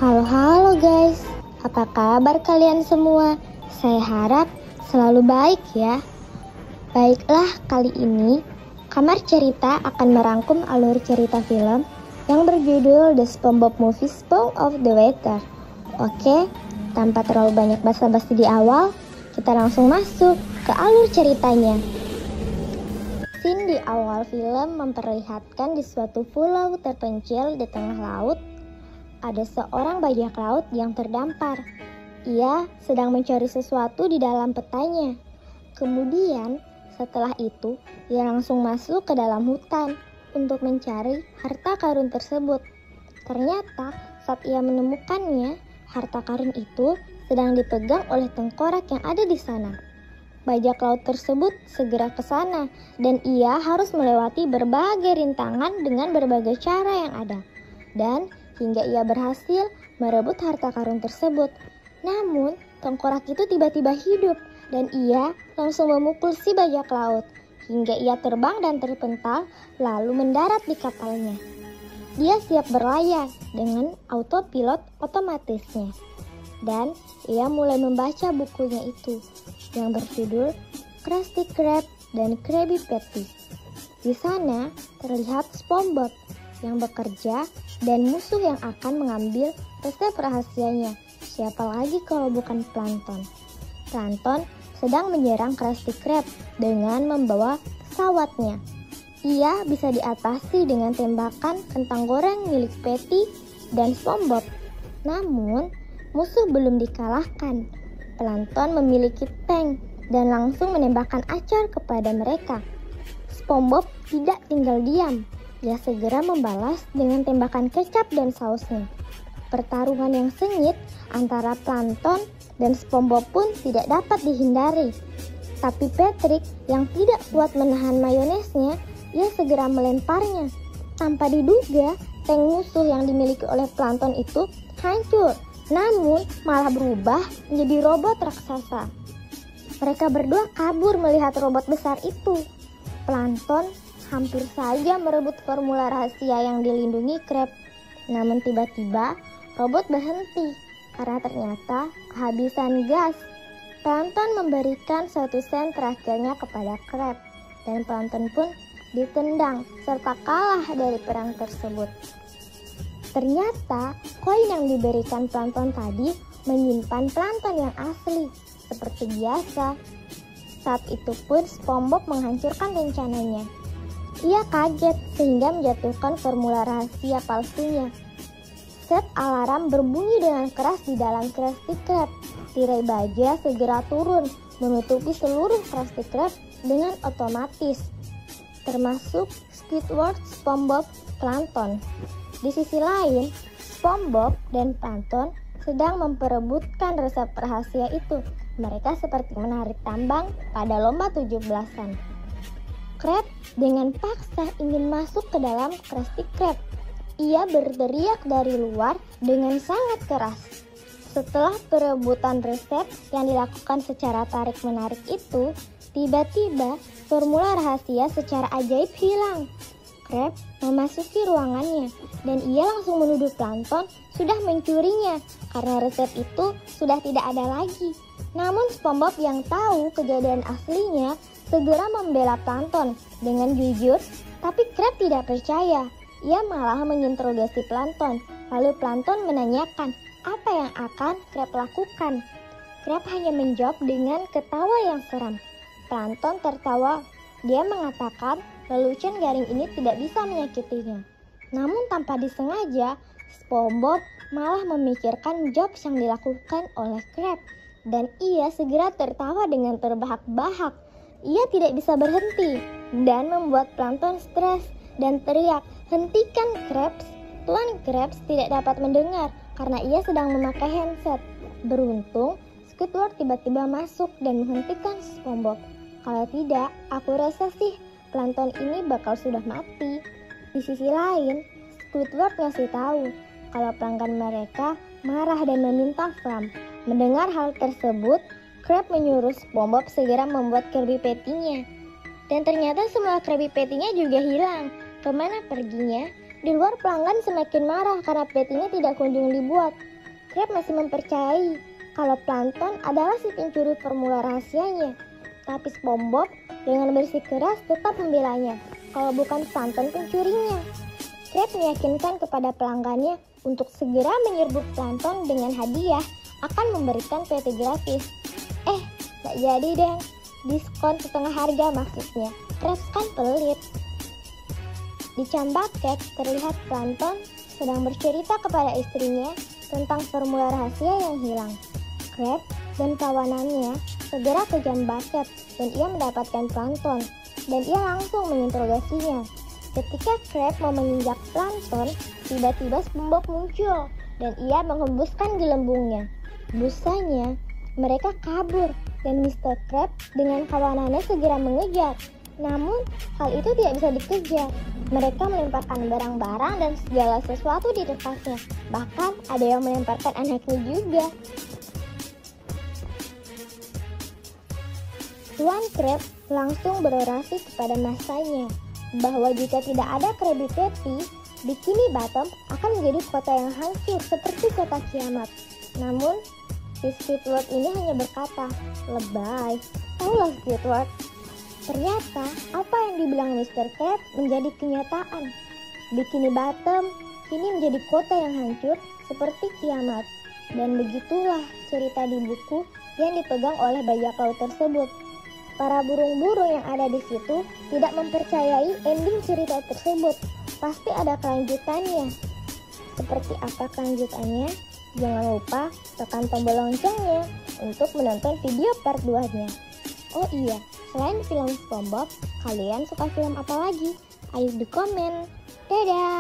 Halo guys, apa kabar kalian semua? Saya harap selalu baik ya. Baiklah, kali ini Kamar Cerita akan merangkum alur cerita film yang berjudul The SpongeBob Movie Spawn of the Water. Oke, tanpa terlalu banyak basa-basi di awal, kita langsung masuk ke alur ceritanya. Scene di awal film memperlihatkan di suatu pulau terpencil di tengah laut ada seorang bajak laut yang terdampar. Ia sedang mencari sesuatu di dalam petanya. Kemudian, setelah itu, ia langsung masuk ke dalam hutan untuk mencari harta karun tersebut. Ternyata, saat ia menemukannya, harta karun itu sedang dipegang oleh tengkorak yang ada di sana. Bajak laut tersebut segera ke sana dan ia harus melewati berbagai rintangan dengan berbagai cara yang ada. Dan hingga ia berhasil merebut harta karun tersebut. Namun, tengkorak itu tiba-tiba hidup dan ia langsung memukul si bajak laut hingga ia terbang dan terpental lalu mendarat di kapalnya. Dia siap berlayar dengan autopilot otomatisnya. Dan ia mulai membaca bukunya itu yang berjudul Krusty Krab dan Krabby Patty. Di sana terlihat SpongeBob yang bekerja dan musuh yang akan mengambil resep rahasianya. Siapa lagi kalau bukan Plankton? Plankton sedang menyerang Krusty Krab dengan membawa pesawatnya. Ia bisa diatasi dengan tembakan kentang goreng milik Patty dan SpongeBob. Namun, musuh belum dikalahkan. Plankton memiliki tank dan langsung menembakkan acar kepada mereka. SpongeBob tidak tinggal diam. Dia segera membalas dengan tembakan kecap dan sausnya. Pertarungan yang sengit antara Plankton dan SpongeBob pun tidak dapat dihindari. Tapi Patrick yang tidak kuat menahan mayonesnya, ia segera melemparnya. Tanpa diduga, tank musuh yang dimiliki oleh Plankton itu hancur, namun malah berubah menjadi robot raksasa. Mereka berdua kabur melihat robot besar itu. Plankton hampir saja merebut formula rahasia yang dilindungi Krab. Namun tiba-tiba robot berhenti karena ternyata kehabisan gas. Plankton memberikan 1 sen terakhirnya kepada Krab dan Plankton pun ditendang serta kalah dari perang tersebut. Ternyata koin yang diberikan Plankton tadi menyimpan Plankton yang asli seperti biasa. Saat itu pun SpongeBob menghancurkan rencananya. Ia kaget sehingga menjatuhkan formula rahasia palsunya. Set alarm berbunyi dengan keras di dalam Krusty Krab. Tirai baja segera turun menutupi seluruh Krusty Krab dengan otomatis, termasuk Squidward, SpongeBob, Plankton. Di sisi lain, SpongeBob dan Plankton sedang memperebutkan resep rahasia itu. Mereka seperti menarik tambang pada lomba 17-an. Krab dengan paksa ingin masuk ke dalam Krusty Krab. Ia berteriak dari luar dengan sangat keras. Setelah perebutan resep yang dilakukan secara tarik-menarik itu, tiba-tiba formula rahasia secara ajaib hilang. Krab memasuki ruangannya dan ia langsung menuduh Plankton sudah mencurinya karena resep itu sudah tidak ada lagi. Namun SpongeBob yang tahu kejadian aslinya segera membela Plankton dengan jujur, tapi Krab tidak percaya. Ia malah menginterogasi Plankton. Lalu Plankton menanyakan apa yang akan Krab lakukan. Krab hanya menjawab dengan ketawa yang seram. Plankton tertawa. Dia mengatakan lelucon garing ini tidak bisa menyakitinya. Namun tanpa disengaja, SpongeBob malah memikirkan jokes yang dilakukan oleh Krab. Dan ia segera tertawa dengan terbahak-bahak. Ia tidak bisa berhenti dan membuat Plankton stres dan teriak, "Hentikan Krabs!" Tuan Krabs tidak dapat mendengar karena ia sedang memakai handset. Beruntung, Squidward tiba-tiba masuk dan menghentikan SpongeBob. Kalau tidak, aku rasa sih Plankton ini bakal sudah mati. Di sisi lain, Squidward ngasih tahu kalau pelanggan mereka marah dan meminta flam. Mendengar hal tersebut, Krab menyuruh SpongeBob segera membuat Krabby Patty-nya. Dan ternyata semua Krabby Patty-nya juga hilang. Kemana perginya? Di luar pelanggan semakin marah karena Patty-nya tidak kunjung dibuat. Crab masih mempercayai kalau Plankton adalah si pencuri formula rahasianya. Tapi SpongeBob dengan bersikeras tetap membelanya kalau bukan Plankton pencurinya. Crab meyakinkan kepada pelanggannya untuk segera menyerbu Plankton dengan hadiah akan memberikan PT gratis. Tak jadi deh, diskon setengah harga maksudnya. Crab kan pelit. Di Chum Bucket terlihat Plankton sedang bercerita kepada istrinya tentang formula rahasia yang hilang. Crab dan kawanannya segera ke Chum Bucket dan ia mendapatkan Plankton dan ia langsung menginterogasinya. Ketika Crab mau menginjak Plankton, tiba-tiba SpongeBob muncul dan ia menghembuskan gelembungnya. Busanya, mereka kabur dan Mr. Crab dengan kawanannya segera mengejar. Namun, hal itu tidak bisa dikejar. Mereka melemparkan barang-barang dan segala sesuatu di dekatnya. Bahkan ada yang melemparkan anaknya juga. Tuan Crab langsung berorasi kepada masanya bahwa jika tidak ada Krabby Patty, Bikini Bottom akan menjadi kota yang hancur seperti kota kiamat. Namun, si Squidward ini hanya berkata, "Lebay, taulah Squidward." Ternyata, apa yang dibilang Mr. Crab menjadi kenyataan. Bikini Bottom kini menjadi kota yang hancur seperti kiamat. Dan begitulah cerita di buku yang dipegang oleh bajak laut tersebut. Para burung-burung yang ada di situ tidak mempercayai ending cerita tersebut. Pasti ada kelanjutannya. Seperti apa kelanjutannya? Jangan lupa tekan tombol loncengnya untuk menonton video part 2-nya. Oh iya, selain film SpongeBob, kalian suka film apa lagi? Ayo di komen. Dadah!